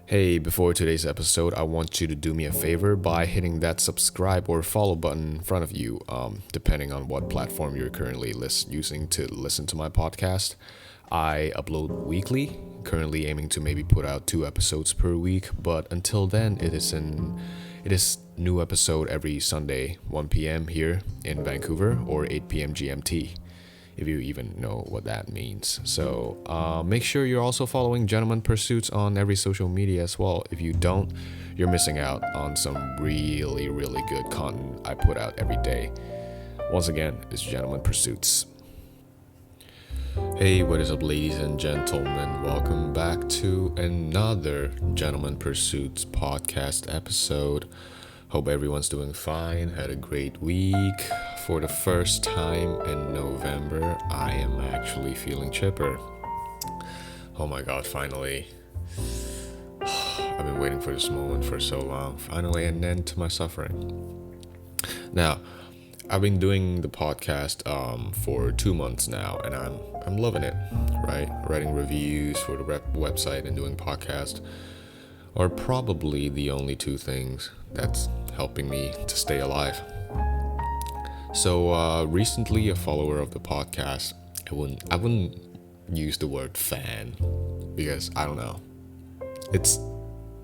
Hey, before today's episode, I want you to do me a favor by hitting that subscribe or follow button in front of you, depending on what platform you're currently using to listen to my podcast. I upload weekly, currently aiming to maybe put out 2 episodes per week, but until then, it is new episode every Sunday, 1 p.m. here in Vancouver or 8 p.m. GMT, if you even know what that means. So make sure you're also following Gentleman Pursuits on every social media as well. If you don't, you're missing out on some really, really good content I put out every day. Once again, it's Gentleman Pursuits. Hey, what is up, ladies and gentlemen? Welcome back to another Gentleman Pursuits podcast episode. Hope everyone's doing fine, had a great week. For the first time in November, I am actually feeling chipper. Oh my god, finally. I've been waiting for this moment for so long. Finally, an end to my suffering. Now, I've been doing the podcast for 2 months now, and I'm loving it, right? Writing reviews for the website and doing podcast are probably the only two things that's helping me to stay alive. So recently, a follower of the podcast, I wouldn't use the word fan because I don't know. It's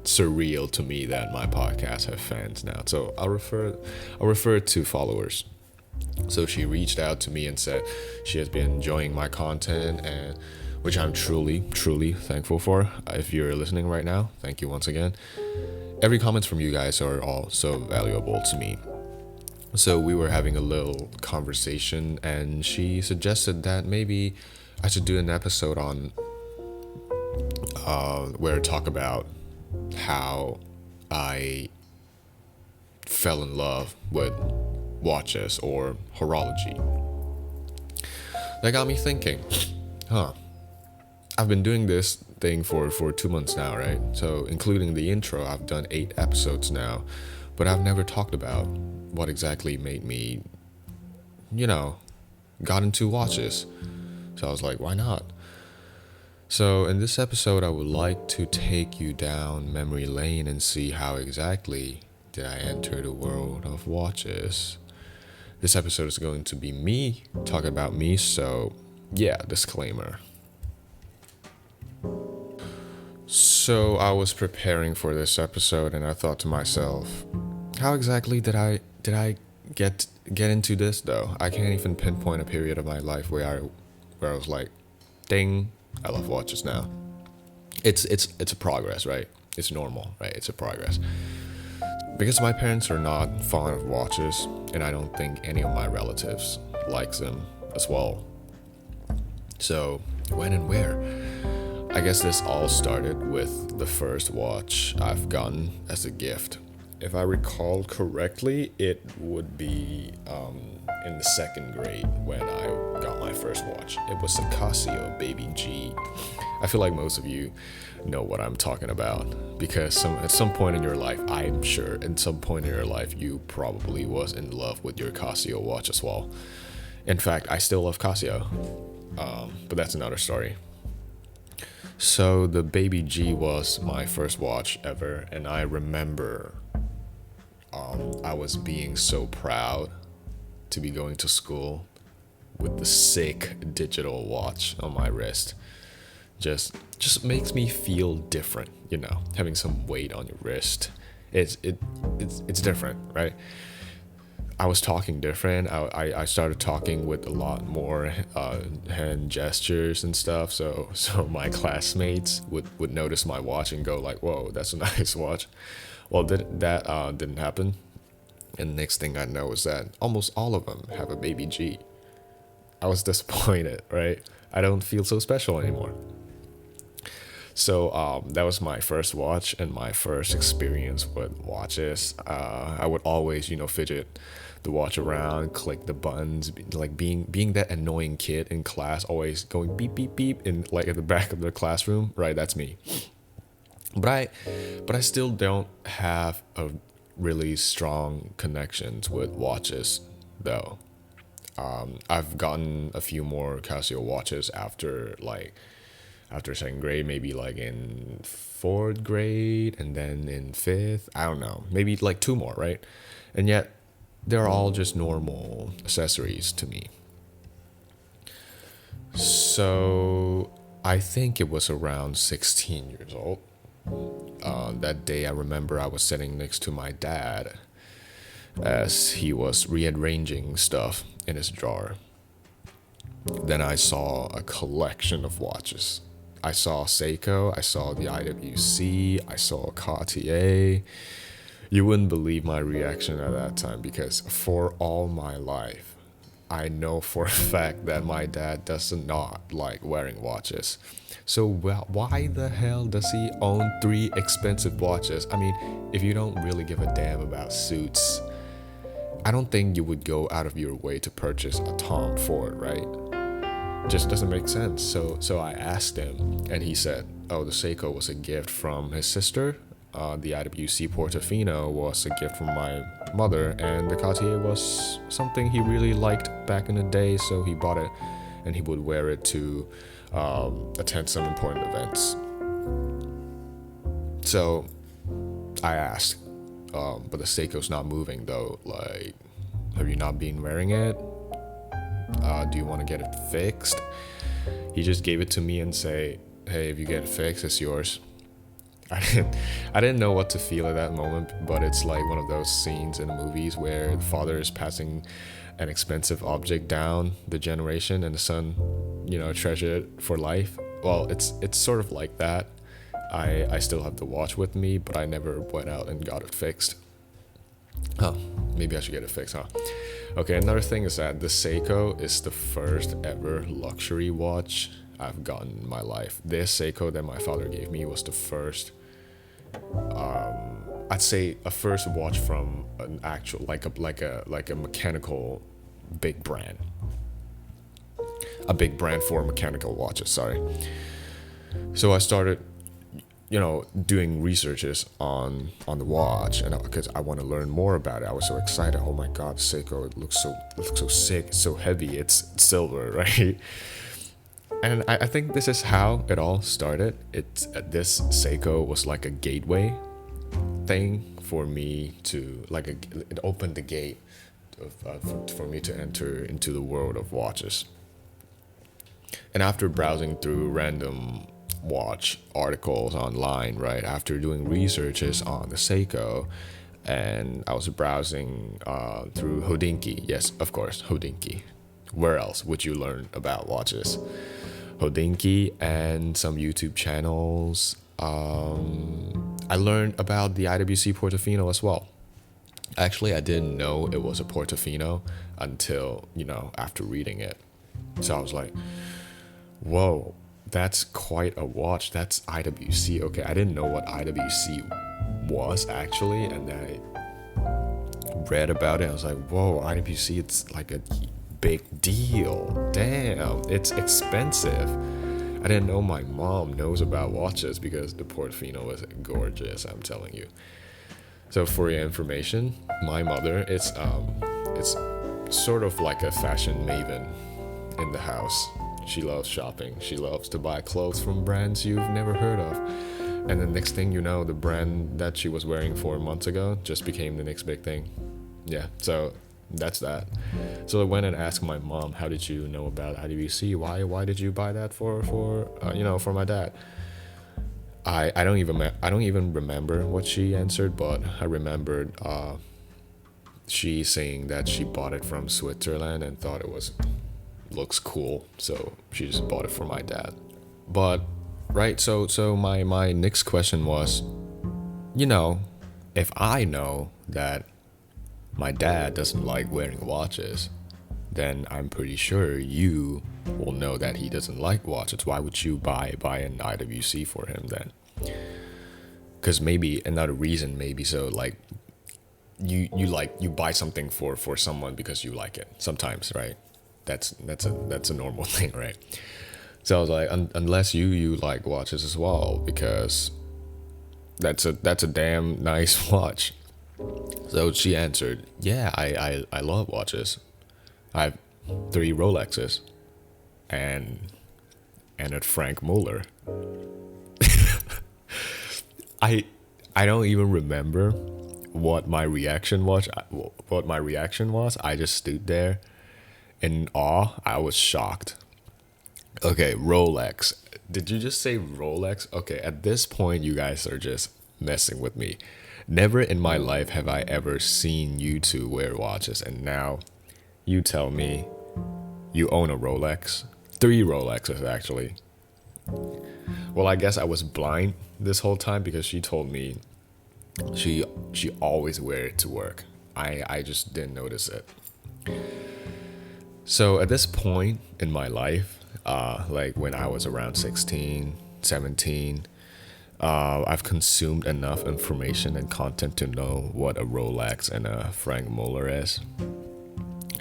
surreal to me that my podcast have fans now. So I'll refer to followers. So she reached out to me and said she has been enjoying my content, and which I'm truly thankful for. If you're listening right now, thank you once again. Every comments from you guys are all so valuable to me. So we were having a little conversation, and she suggested that maybe I should do an episode on where I talk about how I fell in love with watches or horology. That got me thinking, I've been doing this thing for 2 months now, right? So including the intro, I've done 8 episodes now, but I've never talked about what exactly made me, got into watches. So I was like, why not? So in this episode, I would like to take you down memory lane and see how exactly did I enter the world of watches. This episode is going to be me talking about me, so yeah, disclaimer. So I was preparing for this episode, and I thought to myself, how exactly did I get into this though? I can't even pinpoint a period of my life where I was like, ding, I love watches now. It's a progress, right? It's normal, right? It's a progress. Because my parents are not fond of watches, and I don't think any of my relatives likes them as well. So when and where? I guess this all started with the first watch I've gotten as a gift. If I recall correctly, it would be in the 2nd grade when I got my first watch. It was a Casio Baby G. I feel like most of you know what I'm talking about because at some point in your life, I'm sure at some point in your life, you probably was in love with your Casio watch as well. In fact, I still love Casio, but that's another story. So the Baby G was my first watch ever, and I remember I was being so proud to be going to school with the sick digital watch on my wrist. Just makes me feel different, having some weight on your wrist. It's different, right? I was talking different. I started talking with a lot more hand gestures and stuff. So my classmates would notice my watch and go like, "Whoa, that's a nice watch." Well, that didn't happen. And the next thing I know is that almost all of them have a Baby G. I was disappointed, right? I don't feel so special anymore. So that was my first watch and my first experience with watches. I would always, fidget the watch around, click the buttons, like being that annoying kid in class, always going beep beep beep in like at the back of the classroom. Right, that's me. But I still don't have a really strong connections with watches though. I've gotten a few more Casio watches after like after second grade, maybe like in fourth grade, and then in fifth. I don't know, maybe like two more, right? And yet, they're all just normal accessories to me. So I think it was around 16 years old. That day, I remember I was sitting next to my dad as he was rearranging stuff in his drawer. Then I saw a collection of watches. I saw Seiko, I saw the IWC, I saw Cartier. You wouldn't believe my reaction at that time because for all my life, I know for a fact that my dad does not like wearing watches. So why the hell does he own three expensive watches? I mean, if you don't really give a damn about suits, I don't think you would go out of your way to purchase a Tom Ford, right? Just doesn't make sense. So I asked him, and he said, "Oh, the Seiko was a gift from his sister. The IWC Portofino was a gift from my mother, and the Cartier was something he really liked back in the day, so he bought it, and he would wear it to attend some important events." So I asked, "But the Seiko's not moving though. Like, have you not been wearing it? Do you want to get it fixed?" He just gave it to me and say, "Hey, if you get it fixed, it's yours." I didn't know what to feel at that moment, but it's like one of those scenes in movies where the father is passing an expensive object down the generation and the son, treasure it for life. Well, it's sort of like that. I still have the watch with me, but I never went out and got it fixed. Oh, maybe I should get it fixed, huh? Okay, another thing is that the Seiko is the first ever luxury watch I've gotten in my life. This Seiko that my father gave me was the first, I'd say a first watch from an actual, like a mechanical big brand. A big brand for mechanical watches, sorry. So I started doing researches on the watch, and because I want to learn more about it. I was so excited. Oh my god, Seiko, it looks so sick, it's so heavy, it's silver, right? And I think this is how it all started. This Seiko was like a gateway thing for me to it opened the gate for me to enter into the world of watches. And after browsing through random watch articles online, right, after doing researches on the Seiko, and I was browsing through Hodinkee. Yes, of course, Hodinkee. Where else would you learn about watches? Hodinkee and some YouTube channels. I learned about the IWC Portofino as well. Actually, I didn't know it was a Portofino until, after reading it. So I was like, whoa, that's quite a watch. That's IWC. Okay, I didn't know what IWC was actually, and then I read about it. I was like, whoa, IWC, it's like a big deal. Damn, it's expensive. I didn't know my mom knows about watches because the Portofino was gorgeous, I'm telling you. So for your information, my mother, it's sort of like a fashion maven in the house. She loves shopping. She loves to buy clothes from brands you've never heard of. And the next thing you know, the brand that she was wearing 4 months ago just became the next big thing. Yeah, so that's that. So I went and asked my mom, "How did you know about IWC? Why did you buy that for my dad?" I don't even remember what she answered, but I remembered she saying that she bought it from Switzerland and thought it looks cool, so she just bought it for my dad. But right, so my next question was, if I know that my dad doesn't like wearing watches, then I'm pretty sure you will know that he doesn't like watches. Why would you buy an IWC for him then? Because maybe another reason, maybe so like you buy something for someone because you like it sometimes, right? That's a normal thing, right? So I was like, unless you like watches as well, because that's a damn nice watch. So she answered, "Yeah, I love watches. I have 3 Rolexes, and and at Frank Muller. I I don't even remember what my reaction was. I just stood there in awe. I was shocked. Okay, Rolex. Did you just say Rolex? Okay, at this point, you guys are just messing with me. Never in my life have I ever seen you two wear watches, and now you tell me you own a Rolex. 3 Rolexes, actually. Well, I guess I was blind this whole time because she told me she always wear it to work. I just didn't notice it. So at this point in my life, like when I was around 16, 17, I've consumed enough information and content to know what a Rolex and a Frank Muller is.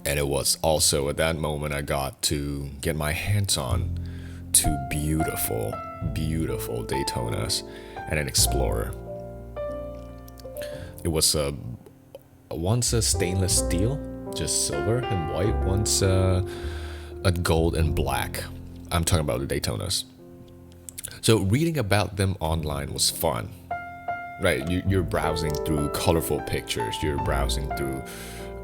And it was also at that moment I got to get my hands on two beautiful, beautiful Daytonas and an Explorer. It was once a stainless steel, just silver and white, once a gold and black. I'm talking about the Daytonas. So reading about them online was fun, right? You're browsing through colorful pictures. You're browsing through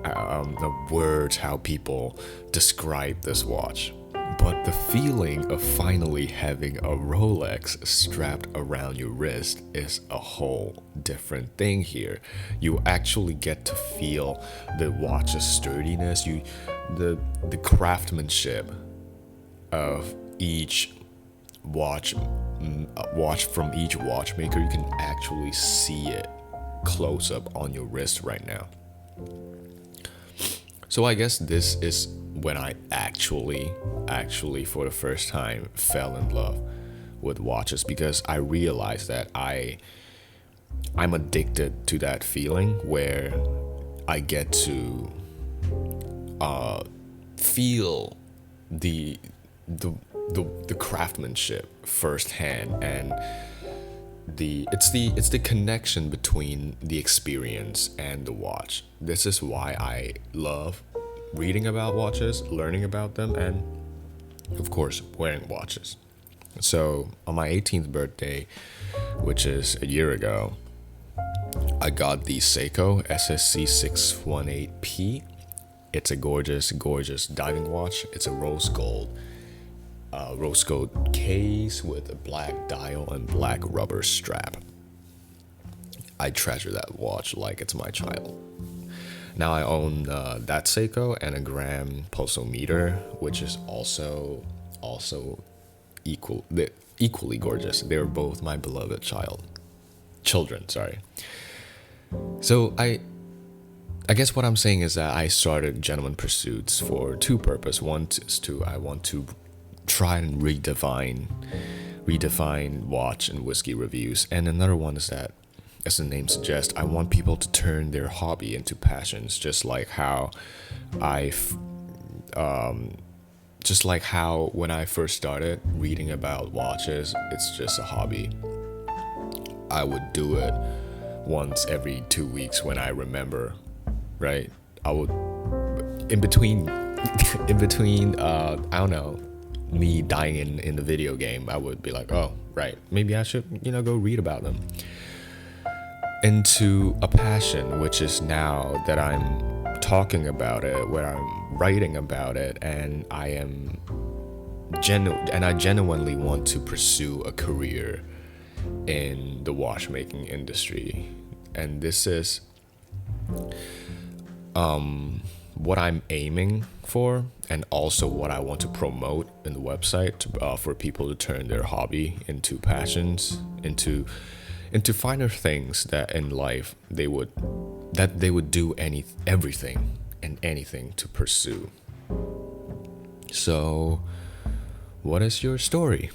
the words, how people describe this watch. But the feeling of finally having a Rolex strapped around your wrist is a whole different thing here. You actually get to feel the watch's sturdiness, the craftsmanship of each watch from each watchmaker. You can actually see it close up on your wrist right now. So I guess this is when I actually for the first time fell in love with watches, because I realized that I'm addicted to that feeling where I get to feel the craftsmanship firsthand, and it's the connection between the experience and the watch. This is why I love reading about watches, learning about them, and of course wearing watches. So on my 18th birthday, which is a year ago, I got the Seiko SSC 618P. It's a gorgeous diving watch. It's a rose gold case with a black dial and black rubber strap. I treasure that watch like it's my child. Now I own that Seiko and a gram pulsometer, which is also equally gorgeous. They're both my beloved children. So I guess what I'm saying is that I started Gentleman Pursuits for two purposes. One is I want to try and redefine watch and whiskey reviews, and another one is that, as the name suggests, I want people to turn their hobby into passions, just like how when I first started reading about watches, it's just a hobby. I would do it once every 2 weeks when I remember, right? I would, in between, I don't know, me dying in the video game, I would be like, oh, right, maybe I should, go read about them. Into a passion, which is now that I'm talking about it, where I'm writing about it, and I genuinely want to pursue a career in the watchmaking industry. And this is what I'm aiming for, and also what I want to promote in the website, for people to turn their hobby into passions, into finer things that in life they would do everything and anything to pursue. So, what is your story?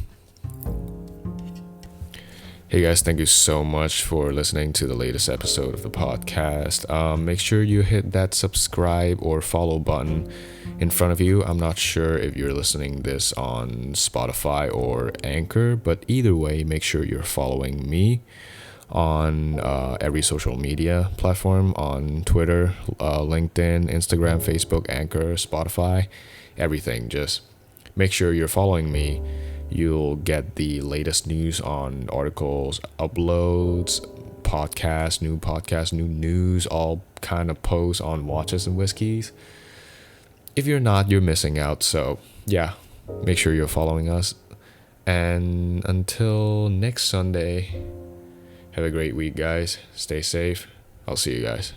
Hey guys, thank you so much for listening to the latest episode of the podcast. Make sure you hit that subscribe or follow button in front of you. I'm not sure if you're listening this on Spotify or Anchor, but either way, make sure you're following me on every social media platform, on Twitter, LinkedIn, Instagram, Facebook, Anchor, Spotify, everything. Just make sure you're following me. You'll get the latest news on articles, uploads, podcasts, new news, all kind of posts on watches and whiskeys. If you're not, you're missing out. So yeah, make sure you're following us. And until next Sunday, have a great week, guys. Stay safe. I'll see you guys.